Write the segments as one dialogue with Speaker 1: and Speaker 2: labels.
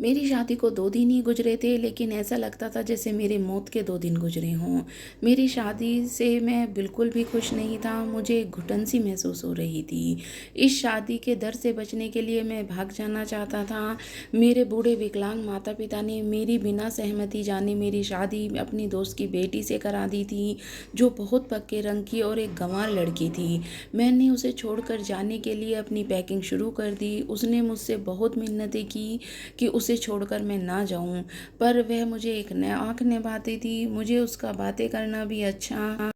Speaker 1: मेरी शादी को 2 दिन ही गुज़रे थे, लेकिन ऐसा लगता था जैसे मेरी मौत के 2 दिन गुज़रे हों। मेरी शादी से मैं बिल्कुल भी खुश नहीं था, मुझे एक घुटन-सी महसूस हो रही थी। इस शादी के डर से बचने के लिए मैं भाग जाना चाहता था। मेरे बूढ़े विकलांग माता-पिता ने मेरी बिना सहमति जाने मेरी शादी अपनी दोस्त की बेटी से करा दी थी, जो बहुत पक्के रंग की और एक गँवार लड़की थी। मैंने उसे छोड़कर जाने के लिए अपनी पैकिंग शुरू कर दी। उसने मुझसे बहुत मिन्नतें की कि उसे छोड़कर मैं ना जाऊं, पर वह मुझे एक न आँख निभाती थी। मुझे उसका बातें करना भी अच्छा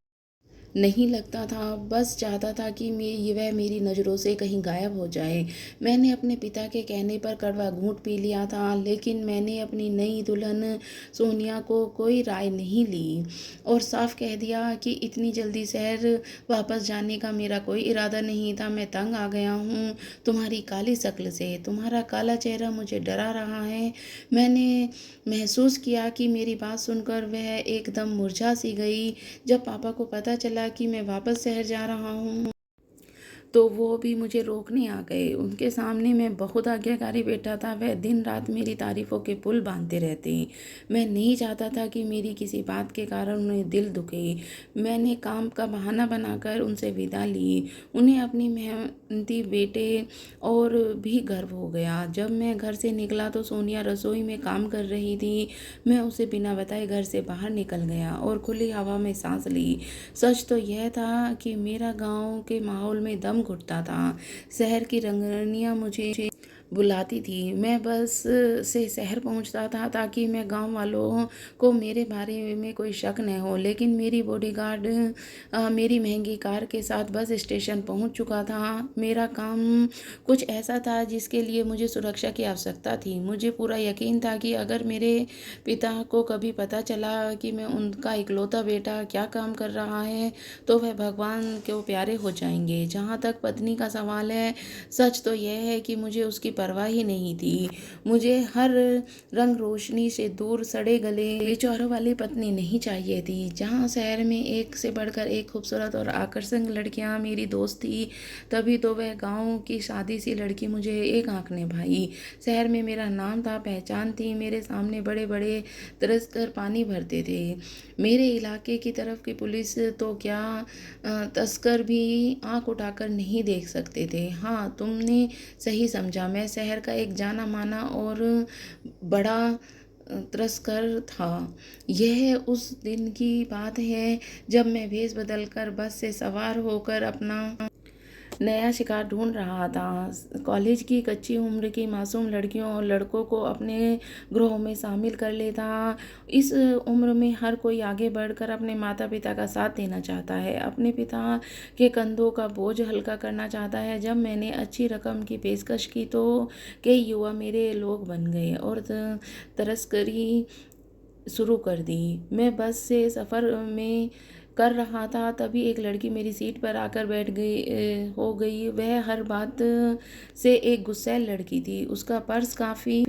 Speaker 1: नहीं लगता था, बस चाहता था कि वह मेरी नज़रों से कहीं गायब हो जाए। मैंने अपने पिता के कहने पर कड़वा घूँट पी लिया था, लेकिन मैंने अपनी नई दुल्हन सोनिया को कोई राय नहीं ली और साफ कह दिया कि इतनी जल्दी शहर वापस जाने का मेरा कोई इरादा नहीं था। मैं तंग आ गया हूँ तुम्हारी काली शक्ल से, तुम्हारा काला चेहरा मुझे डरा रहा है। मैंने महसूस किया कि मेरी बात सुनकर वह एकदम मुरझा सी गई। जब पापा को पता चला कि मैं वापस शहर जा रहा हूँ, तो वो भी मुझे रोकने आ गए। उनके सामने मैं बहुत आज्ञाकारी बेटा था। वह दिन रात मेरी तारीफ़ों के पुल बांधते रहते। मैं नहीं चाहता था कि मेरी किसी बात के कारण उन्हें दिल दुखे। मैंने काम का बहाना बनाकर उनसे विदा ली। उन्हें अपनी मेहनती बेटे और भी गर्व हो गया। जब मैं घर से निकला तो सोनिया रसोई में काम कर रही थी। मैं उसे बिना बताए घर से बाहर निकल गया और खुली हवा में सांस ली। सच तो यह था कि मेरा गांव के माहौल में दम घुटता था। शहर की रंगनियां मुझे बुलाती थी। मैं बस से शहर पहुंचता था ताकि मैं गांव वालों को मेरे बारे में कोई शक न हो, लेकिन मेरी बॉडीगार्ड मेरी महंगी कार के साथ बस स्टेशन पहुंच चुका था। मेरा काम कुछ ऐसा था जिसके लिए मुझे सुरक्षा की आवश्यकता थी। मुझे पूरा यकीन था कि अगर मेरे पिता को कभी पता चला कि मैं उनका इकलौता बेटा क्या काम कर रहा है, तो वह भगवान को प्यारे हो जाएंगे। जहाँ तक पत्नी का सवाल है, सच तो यह है कि मुझे उसकी परवाह ही नहीं थी। मुझे हर रंग रोशनी से दूर सड़े गले बेचौरों वाली पत्नी नहीं चाहिए थी। जहाँ शहर में एक से बढ़कर एक खूबसूरत और आकर्षक लड़कियाँ मेरी दोस्त थी, तभी तो वह गांव की शादी सी लड़की मुझे एक आंख ने भाई। शहर में मेरा नाम था, पहचान थी। मेरे सामने बड़े बड़े तरस कर पानी भरते थे। मेरे इलाके की तरफ की पुलिस तो क्या, तस्कर भी आंख उठाकर नहीं देख सकते थे। हाँ, तुमने सही समझा, मैं शहर का एक जाना माना और बड़ा तस्कर था। यह उस दिन की बात है जब मैं भेष बदलकर बस से सवार होकर अपना नया शिकार ढूंढ रहा था। कॉलेज की कच्ची उम्र की मासूम लड़कियों और लड़कों को अपने ग्रोह में शामिल कर लेता। इस उम्र में हर कोई आगे बढ़कर अपने माता पिता का साथ देना चाहता है, अपने पिता के कंधों का बोझ हल्का करना चाहता है। जब मैंने अच्छी रकम की पेशकश की तो कई युवा मेरे लोग बन गए और तस्करी शुरू कर दी। मैं बस से सफ़र में कर रहा था, तभी एक लड़की मेरी सीट पर आकर बैठ गई हो गई। वह हर बात से एक गुस्सैल लड़की थी। उसका पर्स काफ़ी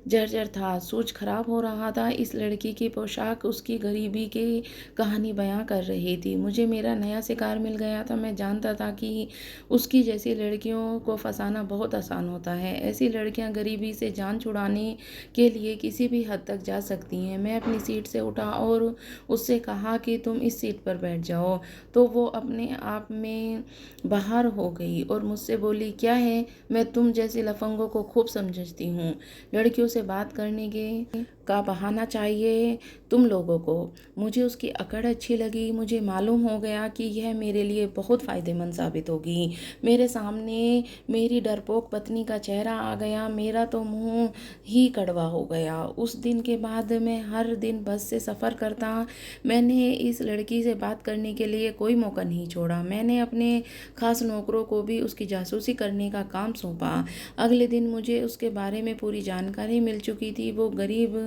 Speaker 1: जर्जर था, शूज खराब हो रहा था। इस लड़की की पोशाक उसकी गरीबी की कहानी बयां कर रही थी। मुझे मेरा नया शिकार मिल गया था। मैं जानता था कि उसकी जैसी लड़कियों को फंसाना बहुत आसान होता है। ऐसी लड़कियां गरीबी से जान छुड़ाने के लिए किसी भी हद तक जा सकती हैं। मैं अपनी सीट से उठा और उससे कहा कि तुम इस सीट पर बैठ जाओ, तो वो अपने आप में बाहर हो गई और मुझसे बोली, क्या है, मैं तुम जैसे लफंगों को खूब समझती हूँ। लड़कियों से बात करने के का बहाना चाहिए तुम लोगों को। मुझे उसकी अकड़ अच्छी लगी। मुझे मालूम हो गया कि यह मेरे लिए बहुत फ़ायदेमंद साबित होगी। मेरे सामने मेरी डरपोक पत्नी का चेहरा आ गया। मेरा तो मुंह ही कड़वा हो गया। उस दिन के बाद मैं हर दिन बस से सफ़र करता। मैंने इस लड़की से बात करने के लिए कोई मौका नहीं छोड़ा। मैंने अपने खास नौकरों को भी उसकी जासूसी करने का काम सौंपा। अगले दिन मुझे उसके बारे में पूरी जानकारी मिल चुकी थी। वो गरीब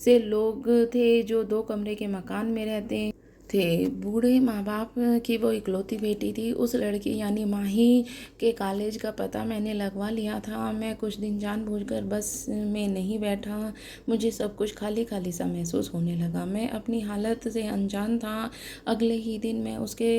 Speaker 1: से लोग थे जो 2 कमरे के मकान में रहते थे। बूढ़े माँ-बाप की वो इकलौती बेटी थी। उस लड़की यानी माही के कॉलेज का पता मैंने लगवा लिया था। मैं कुछ दिन जानबूझकर बस में नहीं बैठा। मुझे सब कुछ खाली-खाली सा महसूस होने लगा। मैं अपनी हालत से अनजान था। अगले ही दिन मैं उसके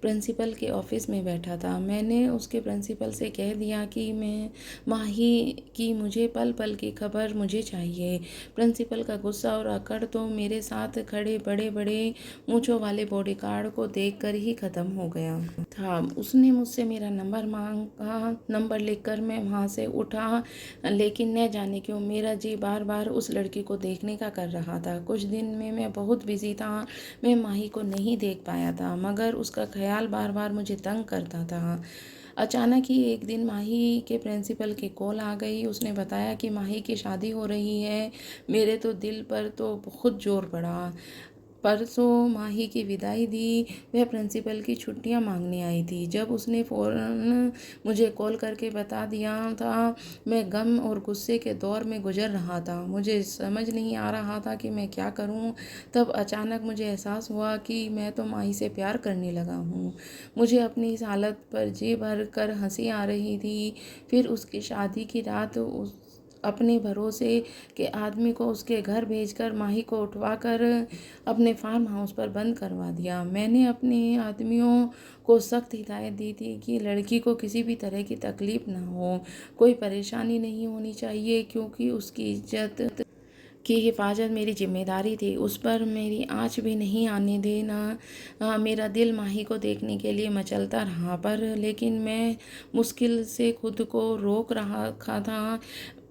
Speaker 1: प्रिंसिपल के ऑफ़िस में बैठा था। मैंने उसके प्रिंसिपल से कह दिया कि मैं माही की मुझे पल-पल की खबर मुझे चाहिए। प्रिंसिपल का गुस्सा और अकड़ तो मेरे साथ खड़े बड़े-बड़े मूंछों वाले बॉडीगार्ड को देखकर ही खत्म हो गया था। उसने मुझसे मेरा नंबर मांगा। नंबर लिखकर मैं वहां से उठा, लेकिन न जाने क्यों मेरा जी बार बार उस लड़की को देखने का कर रहा था। कुछ दिन में मैं बहुत बिजी था। मैं माही को नहीं देख पाया था, मगर उसका ख्याल बार बार मुझे तंग करता था। अचानक ही एक दिन माही के प्रिंसिपल की कॉल आ गई। उसने बताया कि माही की शादी हो रही है। मेरे तो दिल पर तो बहुत जोर पड़ा। परसों माही की विदाई दी। वह प्रिंसिपल की छुट्टियां मांगने आई थी। जब उसने फ़ौरन मुझे कॉल करके बता दिया था, मैं गम और गुस्से के दौर में गुजर रहा था। मुझे समझ नहीं आ रहा था कि मैं क्या करूं। तब अचानक मुझे एहसास हुआ कि मैं तो माही से प्यार करने लगा हूं। मुझे अपनी इस हालत पर जी भर कर हंसी आ रही थी। फिर उसकी शादी की रात अपने भरोसे के आदमी को उसके घर भेजकर माही को उठवाकर अपने फार्म हाउस पर बंद करवा दिया। मैंने अपने आदमियों को सख्त हिदायत दी थी कि लड़की को किसी भी तरह की तकलीफ ना हो, कोई परेशानी नहीं होनी चाहिए, क्योंकि उसकी इज्जत की हिफाजत मेरी जिम्मेदारी थी। उस पर मेरी आँच भी नहीं आने देना। मेरा दिल माही को देखने के लिए मचलता रहा, पर लेकिन मैं मुश्किल से खुद को रोक रखा था।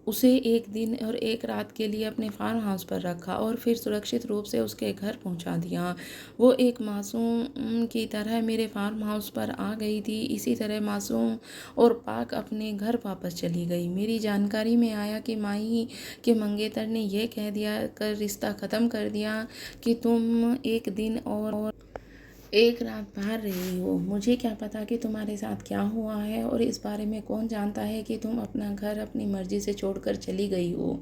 Speaker 1: उसे एक दिन और एक रात के लिए अपने फार्म हाउस पर रखा और फिर सुरक्षित रूप से उसके घर पहुंचा दिया। वो एक मासूम की तरह मेरे फार्म हाउस पर आ गई थी। इसी तरह मासूम और पाक अपने घर वापस चली गई। मेरी जानकारी में आया कि माही के मंगेतर ने यह कह दिया कर रिश्ता ख़त्म कर दिया कि तुम एक दिन और एक रात बाहर रही हो। मुझे क्या पता कि तुम्हारे साथ क्या हुआ है, और इस बारे में कौन जानता है कि तुम अपना घर अपनी मर्जी से छोड़कर चली गई हो।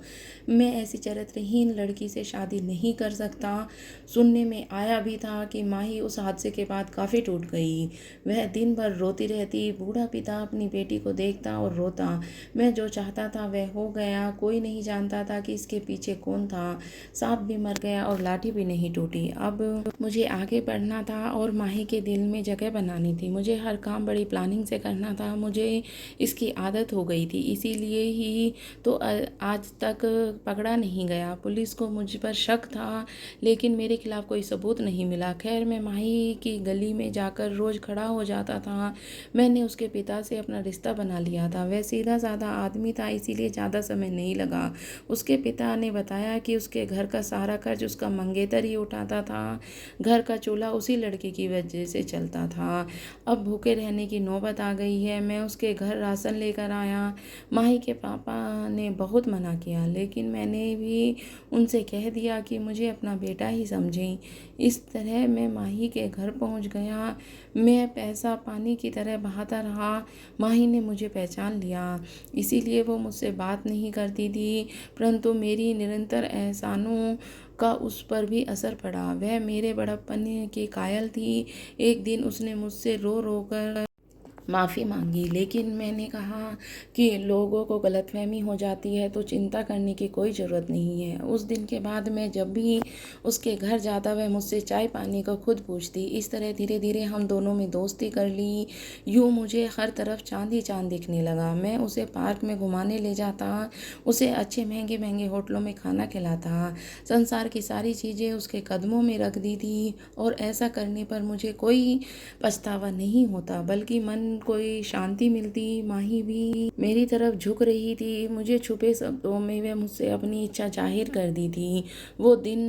Speaker 1: मैं ऐसी चरित्रहीन लड़की से शादी नहीं कर सकता। सुनने में आया भी था कि माही उस हादसे के बाद काफ़ी टूट गई। वह दिन भर रोती रहती। बूढ़ा पिता अपनी बेटी को देखता और रोता। मैं जो चाहता था वह हो गया। कोई नहीं जानता था कि इसके पीछे कौन था। सांप भी मर गया और लाठी भी नहीं टूटी। अब मुझे आगे बढ़ना था और माही के दिल में जगह बनानी थी। मुझे हर काम बड़ी प्लानिंग से करना था। मुझे इसकी आदत हो गई थी, इसीलिए ही तो आज तक पकड़ा नहीं गया। पुलिस को मुझ पर शक था, लेकिन मेरे खिलाफ कोई सबूत नहीं मिला। खैर, मैं माही की गली में जाकर रोज़ खड़ा हो जाता था। मैंने उसके पिता से अपना रिश्ता बना लिया था। वह सीधा साधा आदमी था, इसीलिए ज़्यादा समय नहीं लगा। उसके पिता ने बताया कि उसके घर का सारा कर्ज उसका मंगेतर ही उठाता था। घर का चूल्हा उसी लड़के की वजह से चलता था। अब भूखे रहने की नौबत आ गई है। मैं उसके घर राशन लेकर आया। माही के पापा ने बहुत मना किया, लेकिन मैंने भी उनसे कह दिया कि मुझे अपना बेटा ही समझें। इस तरह मैं माही के घर पहुंच गया। मैं पैसा पानी की तरह बहाता रहा। माही ने मुझे पहचान लिया, इसीलिए वो मुझसे बात नहीं करती थी, परंतु मेरी निरंतर एहसानों का उस पर भी असर पड़ा। वह मेरे बड़प्पन की कायल थी। एक दिन उसने मुझसे रो रो कर माफ़ी मांगी, लेकिन मैंने कहा कि लोगों को गलतफहमी हो जाती है तो चिंता करने की कोई ज़रूरत नहीं है। उस दिन के बाद मैं जब भी उसके घर जाता वह मुझसे चाय पानी को खुद पूछती। इस तरह धीरे धीरे हम दोनों में दोस्ती कर ली। यूँ मुझे हर तरफ चाँद ही चाँद दिखने लगा। मैं उसे पार्क में घुमाने ले जाता, उसे अच्छे महंगे महंगे होटलों में खाना खिलाता, संसार की सारी चीज़ें उसके कदमों में रख दी थी। और ऐसा करने पर मुझे कोई पछतावा नहीं होता, बल्कि मन कोई शांति मिलती। माही भी मेरी तरफ झुक रही थी। मुझे छुपे शब्दों में वह मुझसे अपनी इच्छा जाहिर कर दी थी। वो दिन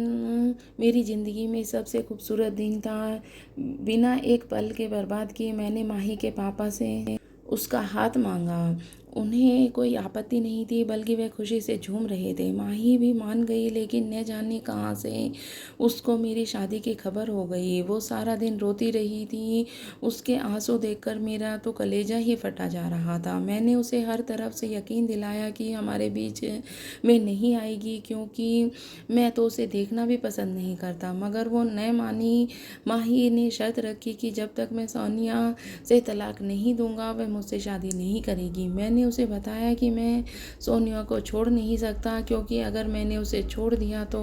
Speaker 1: मेरी ज़िंदगी में सबसे खूबसूरत दिन था। बिना एक पल के बर्बाद किए मैंने माही के पापा से उसका हाथ मांगा। उन्हें कोई आपत्ति नहीं थी, बल्कि वे खुशी से झूम रहे थे। माही भी मान गई, लेकिन न जाने कहाँ से उसको मेरी शादी की खबर हो गई। वो सारा दिन रोती रही थी। उसके आंसू देखकर मेरा तो कलेजा ही फटा जा रहा था। मैंने उसे हर तरफ से यकीन दिलाया कि हमारे बीच में नहीं आएगी, क्योंकि मैं तो उसे देखना भी पसंद नहीं करता, मगर वो न मानी। माही ने शर्त रखी कि जब तक मैं सोनिया से तलाक नहीं दूंगा, वह मुझसे शादी नहीं करेगी। मैंने उसे बताया कि मैं सोनिया को छोड़ नहीं सकता, क्योंकि अगर मैंने उसे छोड़ दिया तो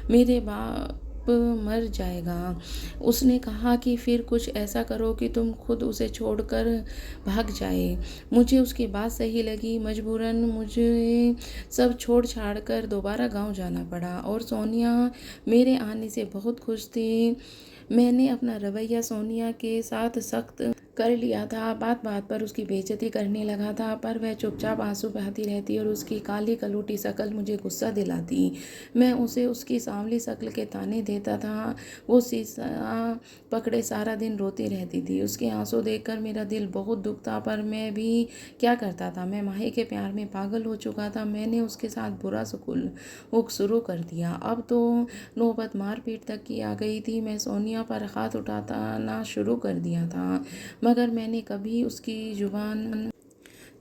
Speaker 1: मेरे बाप मर जाएगा। उसने कहा कि फिर कुछ ऐसा करो कि तुम खुद उसे छोड़कर भाग जाए। मुझे उसकी बात सही लगी। मजबूरन मुझे सब छोड़ छाड़ कर दोबारा गांव जाना पड़ा, और सोनिया मेरे आने से बहुत खुश थी। मैंने अपना रवैया सोनिया के साथ सख्त कर लिया था। बात बात पर उसकी बेइज्जती करने लगा था, पर वह चुपचाप आंसू बहाती रहती और उसकी काली कलूटी शक्ल मुझे गुस्सा दिलाती। मैं उसे उसकी सांवली शक्ल के ताने देता था। वो शीशा पकड़े सारा दिन रोती रहती थी। उसके आंसू देखकर मेरा दिल बहुत दुखता, पर मैं भी क्या करता था। मैं माही के प्यार में पागल हो चुका था। मैंने उसके साथ बुरा सलूक शुरू कर दिया। अब तो नौबत मारपीट तक की आ गई थी। मैं सोनिया पर हाथ उठाना शुरू कर दिया था, मगर मैंने कभी उसकी जुबान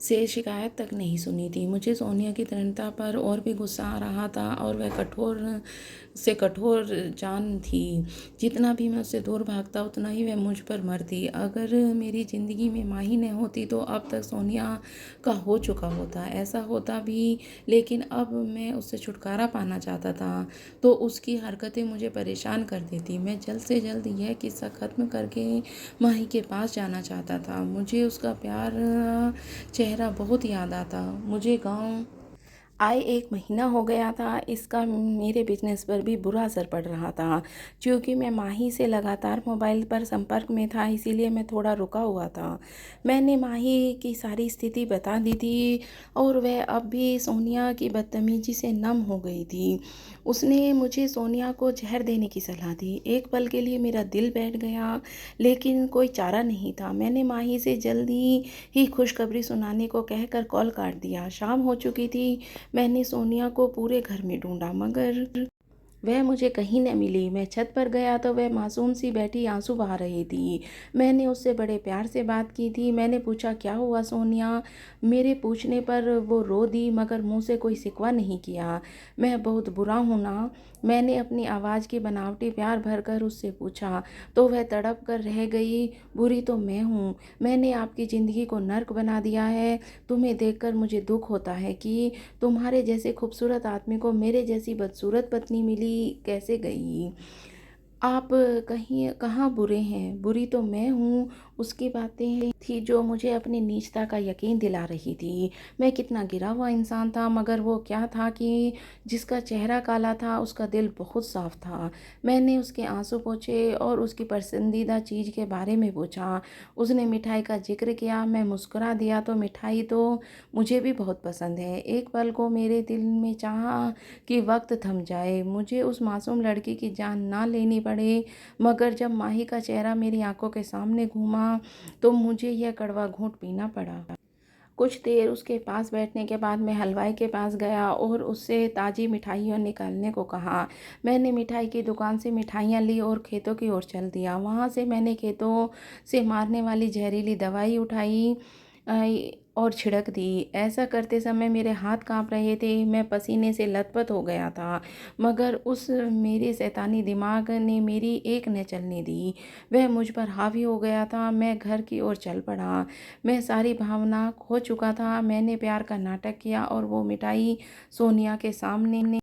Speaker 1: से शिकायत तक नहीं सुनी थी। मुझे सोनिया की दृढ़ता पर और भी गुस्सा आ रहा था, और वह कठोर से कठोर जान थी। जितना भी मैं उससे दूर भागता, उतना ही वह मुझ पर मरती। अगर मेरी ज़िंदगी में माही न होती तो अब तक सोनिया का हो चुका होता। ऐसा होता भी, लेकिन अब मैं उससे छुटकारा पाना चाहता था, तो उसकी हरकतें मुझे परेशान कर देती। मैं जल्द से जल्द यह किस्सा ख़त्म करके माही के पास जाना चाहता था। मुझे उसका प्यार चेहरा बहुत याद आता। मुझे गांव आए 1 महीना हो गया था। इसका मेरे बिजनेस पर भी बुरा असर पड़ रहा था। क्योंकि मैं माही से लगातार मोबाइल पर संपर्क में था, इसीलिए मैं थोड़ा रुका हुआ था। मैंने माही की सारी स्थिति बता दी थी, और वह अब भी सोनिया की बदतमीजी से नम हो गई थी। उसने मुझे सोनिया को जहर देने की सलाह दी। एक पल के लिए मेरा दिल बैठ गया, लेकिन कोई चारा नहीं था। मैंने माही से जल्दी ही खुशखबरी सुनाने को कहकर कॉल काट दिया। शाम हो चुकी थी। मैंने सोनिया को पूरे घर में ढूंढा, मगर वह मुझे कहीं न मिली। मैं छत पर गया तो वह मासूम सी बैठी आंसू बहा रही थी। मैंने उससे बड़े प्यार से बात की थी। मैंने पूछा, क्या हुआ सोनिया? मेरे पूछने पर वो रो दी, मगर मुंह से कोई शिकवा नहीं किया। मैं बहुत बुरा हूँ ना? मैंने अपनी आवाज़ की बनावटी प्यार भरकर उससे पूछा, तो वह तड़प कर रह गई। बुरी तो मैं हूँ। मैंने आपकी ज़िंदगी को नर्क बना दिया है। तुम्हें देखकर मुझे दुख होता है कि तुम्हारे जैसे खूबसूरत आदमी को मेरे जैसी बदसूरत पत्नी मिली कैसे गई। आप कहीं कहाँ बुरे हैं? बुरी तो मैं हूँ। उसकी बातें थी जो मुझे अपनी नीचता का यकीन दिला रही थी। मैं कितना गिरा हुआ इंसान था, मगर वो क्या था कि जिसका चेहरा काला था, उसका दिल बहुत साफ था। मैंने उसके आंसू पोंछे और उसकी पसंदीदा चीज़ के बारे में पूछा। उसने मिठाई का जिक्र किया। मैं मुस्कुरा दिया। तो मिठाई तो मुझे भी बहुत पसंद है। एक पल को मेरे दिल में चाहा कि वक्त थम जाए, मुझे उस मासूम लड़की की जान ना लेनी पड़े। मगर जब माही का चेहरा मेरी आंखों के सामने घूमा, तो मुझे यह कड़वा घूंट पीना पड़ा। कुछ देर उसके पास बैठने के बाद मैं हलवाई के पास गया और उससे ताज़ी मिठाइयाँ निकालने को कहा। मैंने मिठाई की दुकान से मिठाइयाँ ली और खेतों की ओर चल दिया। वहाँ से मैंने खेतों से मारने वाली जहरीली दवाई उठाई और छिड़क दी। ऐसा करते समय मेरे हाथ कांप रहे थे। मैं पसीने से लथपथ हो गया था, मगर उस मेरे शैतानी दिमाग ने मेरी एक न चलने दी। वह मुझ पर हावी हो गया था। मैं घर की ओर चल पड़ा। मैं सारी भावना खो चुका था। मैंने प्यार का नाटक किया और वो मिठाई सोनिया के सामने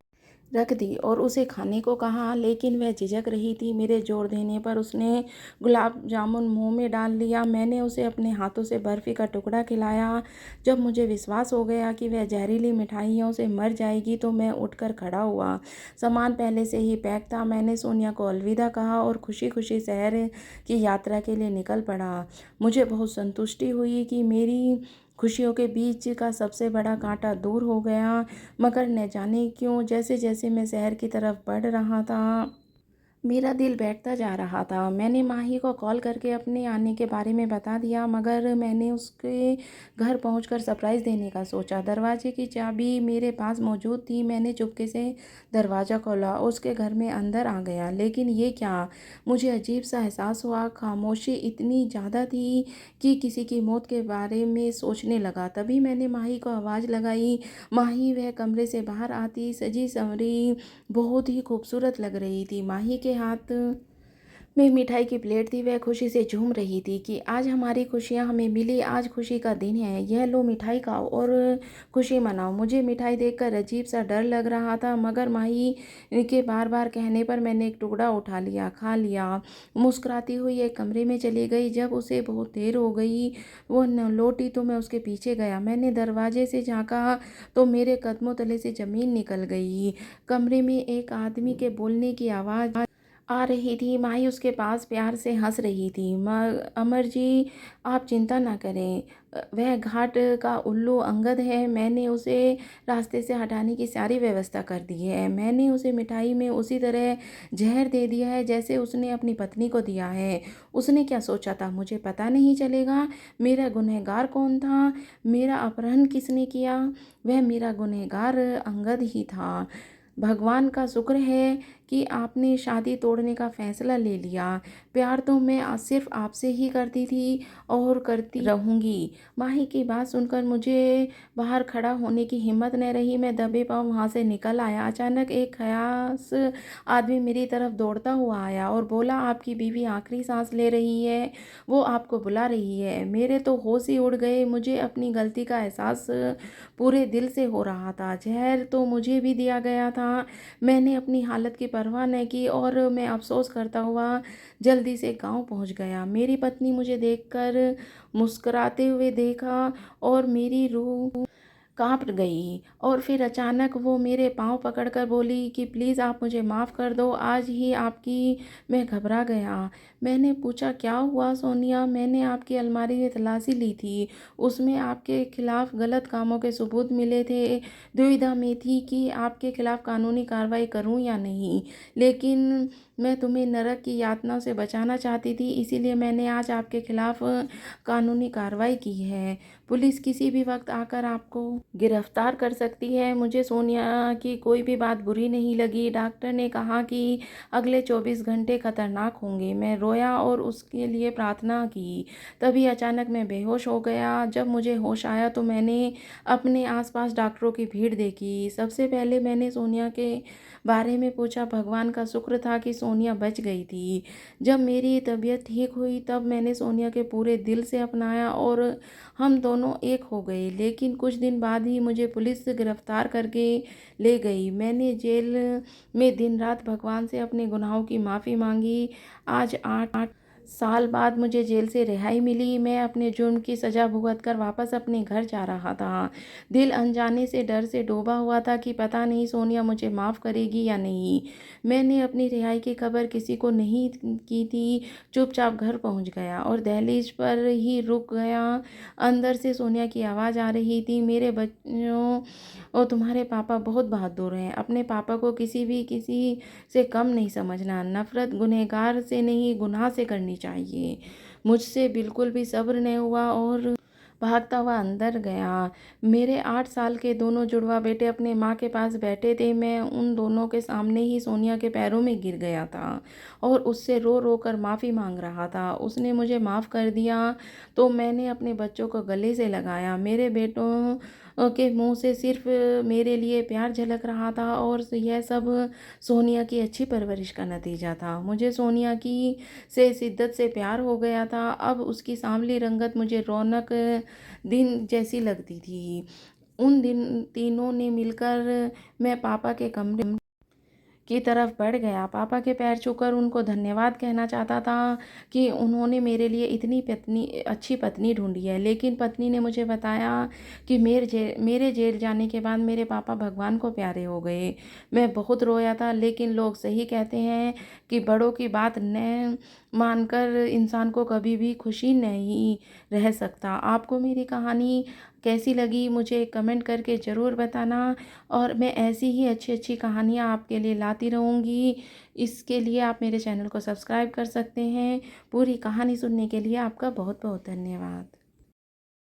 Speaker 1: रख दी और उसे खाने को कहा, लेकिन वह झिझक रही थी। मेरे जोर देने पर उसने गुलाब जामुन मुंह में डाल लिया। मैंने उसे अपने हाथों से बर्फ़ी का टुकड़ा खिलाया। जब मुझे विश्वास हो गया कि वह जहरीली मिठाइयों से मर जाएगी, तो मैं उठकर खड़ा हुआ। सामान पहले से ही पैक था। मैंने सोनिया को अलविदा कहा और खुशी खुशी शहर की यात्रा के लिए निकल पड़ा। मुझे बहुत संतुष्टि हुई कि मेरी खुशियों के बीच का सबसे बड़ा कांटा दूर हो गया। मगर न जाने क्यों, जैसे जैसे मैं शहर की तरफ बढ़ रहा था, मेरा दिल बैठता जा रहा था। मैंने माही को कॉल करके अपने आने के बारे में बता दिया, मगर मैंने उसके घर पहुंचकर सरप्राइज़ देने का सोचा। दरवाजे की चाबी मेरे पास मौजूद थी। मैंने चुपके से दरवाज़ा खोला, उसके घर में अंदर आ गया। लेकिन ये क्या? मुझे अजीब सा एहसास हुआ। खामोशी इतनी ज़्यादा थी कि किसी की मौत के बारे में सोचने लगा। तभी मैंने माही को आवाज़ लगाई। माही वह कमरे से बाहर आती, सजी संवरी बहुत ही खूबसूरत लग रही थी। माही के हाथ में मिठाई की प्लेट थी। वह खुशी से झूम रही थी कि आज हमारी खुशियाँ हमें मिली, आज खुशी का दिन है। यह लो मिठाई खाओ और खुशी मनाओ। मुझे मिठाई देखकर अजीब सा डर लग रहा था, मगर माही के बार बार कहने पर मैंने एक टुकड़ा उठा लिया, खा लिया। मुस्कुराती हुई एक कमरे में चली गई। जब उसे बहुत देर हो गई वो न लौटी तो मैं उसके पीछे गया। मैंने दरवाजे से झाँका तो मेरे कदमों तले से ज़मीन निकल गई। कमरे में एक आदमी के बोलने की आवाज़ आ रही थी। माही उसके पास प्यार से हंस रही थी। अमर जी, आप चिंता ना करें, वह घाट का उल्लू अंगद है। मैंने उसे रास्ते से हटाने की सारी व्यवस्था कर दी है। मैंने उसे मिठाई में उसी तरह जहर दे दिया है जैसे उसने अपनी पत्नी को दिया है। उसने क्या सोचा था मुझे पता नहीं चलेगा? मेरा गुनहगार कौन था? मेरा अपहरण किसने किया? वह मेरा गुनहगार अंगद ही था। भगवान का शुक्र है कि आपने शादी तोड़ने का फैसला ले लिया। प्यार तो मैं सिर्फ आपसे ही करती थी और करती रहूँगी। माही की बात सुनकर मुझे बाहर खड़ा होने की हिम्मत न रही। मैं दबे पाँव वहाँ से निकल आया। अचानक एक खयास आदमी मेरी तरफ दौड़ता हुआ आया और बोला, आपकी बीवी आखिरी सांस ले रही है, वो आपको बुला रही है। मेरे तो होश ही उड़ गए। मुझे अपनी गलती का एहसास पूरे दिल से हो रहा था। जहर तो मुझे भी दिया गया था। मैंने अपनी हालत की परवाह न की और मैं अफसोस करता हुआ जल्दी से गांव पहुंच गया। मेरी पत्नी मुझे देखकर मुस्कुराते हुए देखा और मेरी रूह काँप गई। और फिर अचानक वो मेरे पाँव पकड़कर बोली कि प्लीज़ आप मुझे माफ़ कर दो, आज ही आपकी मैं घबरा गया। मैंने पूछा, क्या हुआ सोनिया? मैंने आपकी अलमारी में तलाशी ली थी, उसमें आपके खिलाफ़ गलत कामों के सबूत मिले थे। दुविधा में थी कि आपके खिलाफ़ कानूनी कार्रवाई करूं या नहीं, लेकिन मैं तुम्हें नरक की यातना से बचाना चाहती थी, इसीलिए मैंने आज आपके खिलाफ़ कानूनी कार्रवाई की है। पुलिस किसी भी वक्त आकर आपको गिरफ्तार कर सकती है। मुझे सोनिया की कोई भी बात बुरी नहीं लगी। डॉक्टर ने कहा कि अगले 24 घंटे खतरनाक होंगे। मैं रोया और उसके लिए प्रार्थना की। तभी अचानक मैं बेहोश हो गया। जब मुझे होश आया तो मैंने अपने आसपास डॉक्टरों की भीड़ देखी। सबसे पहले मैंने सोनिया के बारे में पूछा। भगवान का शुक्र था कि सोनिया बच गई थी। जब मेरी तबीयत ठीक हुई तब मैंने सोनिया के पूरे दिल से अपनाया और हम दोनों एक हो गए। लेकिन कुछ दिन बाद ही मुझे पुलिस गिरफ्तार करके ले गई। मैंने जेल में दिन रात भगवान से अपने गुनाहों की माफ़ी मांगी। आज 8 साल बाद मुझे जेल से रिहाई मिली। मैं अपने जुर्म की सज़ा भुगत कर वापस अपने घर जा रहा था। दिल अनजाने से डर से डूबा हुआ था कि पता नहीं सोनिया मुझे माफ़ करेगी या नहीं। मैंने अपनी रिहाई की खबर किसी को नहीं की थी। चुपचाप घर पहुंच गया और दहलीज पर ही रुक गया। अंदर से सोनिया की आवाज़ आ रही थी, मेरे बच्चों, और तुम्हारे पापा बहुत बहादुर हैं। अपने पापा को किसी से कम नहीं समझना। नफरत गुनहगार से नहीं, गुनाह से करनी चाहिए। मुझसे बिल्कुल भी सब्र नहीं हुआ और भागता हुआ अंदर गया। मेरे 8 साल के दोनों जुड़वा बेटे अपने माँ के पास बैठे थे। मैं उन दोनों के सामने ही सोनिया के पैरों में गिर गया था और उससे रो रो कर माफ़ी मांग रहा था। उसने मुझे माफ़ कर दिया तो मैंने अपने बच्चों को गले से लगाया। मेरे बेटों के मुंह से सिर्फ मेरे लिए प्यार झलक रहा था और यह सब सोनिया की अच्छी परवरिश का नतीजा था। मुझे सोनिया की से शिद्दत से प्यार हो गया था। अब उसकी सांवली रंगत मुझे रौनक दिन जैसी लगती थी। उन दिन तीनों ने मिलकर मैं पापा के कमरे की तरफ बढ़ गया। पापा के पैर छूकर उनको धन्यवाद कहना चाहता था कि उन्होंने मेरे लिए इतनी अच्छी पत्नी ढूंढी है। लेकिन पत्नी ने मुझे बताया कि मेरे जेल जाने के बाद मेरे पापा भगवान को प्यारे हो गए। मैं बहुत रोया था, लेकिन लोग सही कहते हैं कि बड़ों की बात न मानकर इंसान को कभी भी खुशी नहीं रह सकता। आपको मेरी कहानी कैसी लगी मुझे कमेंट करके ज़रूर बताना, और मैं ऐसी ही अच्छी-अच्छी कहानियाँ आपके लिए लाती रहूँगी। इसके लिए आप मेरे चैनल को सब्सक्राइब कर सकते हैं। पूरी कहानी सुनने के लिए आपका बहुत-बहुत धन्यवाद।